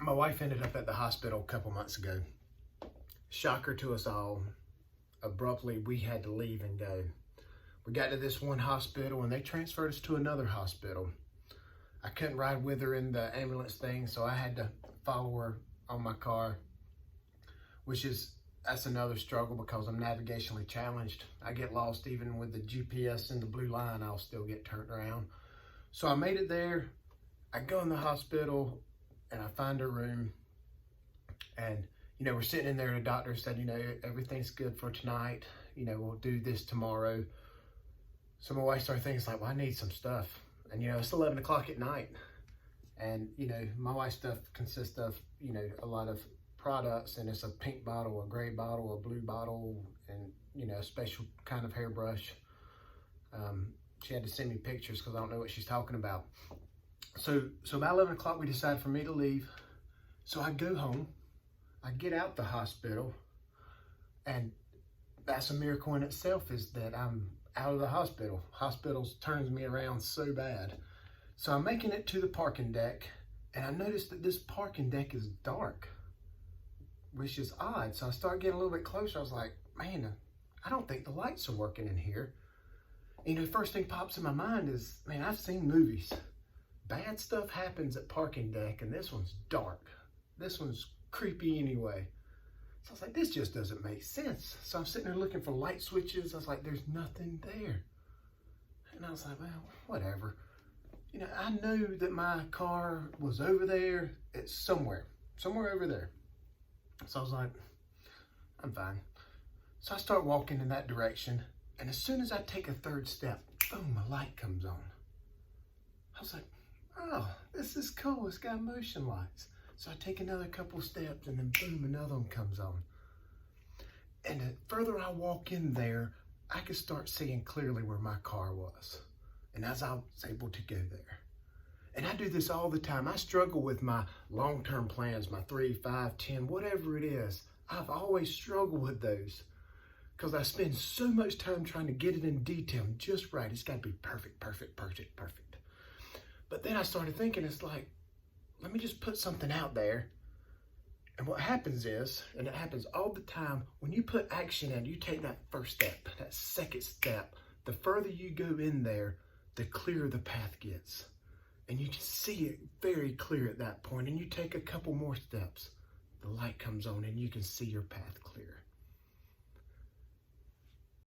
My wife ended up at the hospital a couple months ago. Shocker to us all. Abruptly, we had to leave and go. We got to this one hospital and they transferred us to another hospital. I couldn't ride with her in the ambulance thing, so I had to follow her on my car, that's another struggle because I'm navigationally challenged. I get lost even with the GPS and the blue line, I'll still get turned around. So I made it there. I go in the hospital and I find a room, and we're sitting in there and the doctor said, everything's good for tonight. We'll do this tomorrow. So my wife started thinking, it's like, well, I need some stuff. And it's 11 o'clock at night. And my wife's stuff consists of, a lot of products, and it's a pink bottle, a gray bottle, a blue bottle, and a special kind of hairbrush. She had to send me pictures because I don't know what she's talking about. So about 11 o'clock, we decided for me to leave. So I go home, I get out the hospital, and that's a miracle in itself, is that I'm out of the hospital. Hospitals turns me around so bad. So I'm making it to the parking deck, and I noticed that this parking deck is dark, which is odd. So I start getting a little bit closer. I was like, man, I don't think the lights are working in here. First thing pops in my mind is, man, I've seen movies. Bad stuff happens at parking deck, and this one's dark. This one's creepy anyway. So I was like, this just doesn't make sense. So I'm sitting there looking for light switches. I was like, there's nothing there. And I was like, well, whatever. I know that my car was over there. It's somewhere over there. So I was like, I'm fine. So I start walking in that direction. And as soon as I take a third step, boom, a light comes on. I was like, oh, this is cool. It's got motion lights. So I take another couple steps, and then boom, another one comes on. And the further I walk in there, I could start seeing clearly where my car was. And as I was able to go there. And I do this all the time. I struggle with my long-term plans, my 3, 5, 10, whatever it is. I've always struggled with those because I spend so much time trying to get it in detail and just right. It's got to be perfect, perfect, perfect, perfect. But then I started thinking, it's like, let me just put something out there. And what happens is, and it happens all the time, when you put action in, you take that first step, that second step, the further you go in there, the clearer the path gets. And you can see it very clear at that point. And you take a couple more steps, the light comes on and you can see your path clear.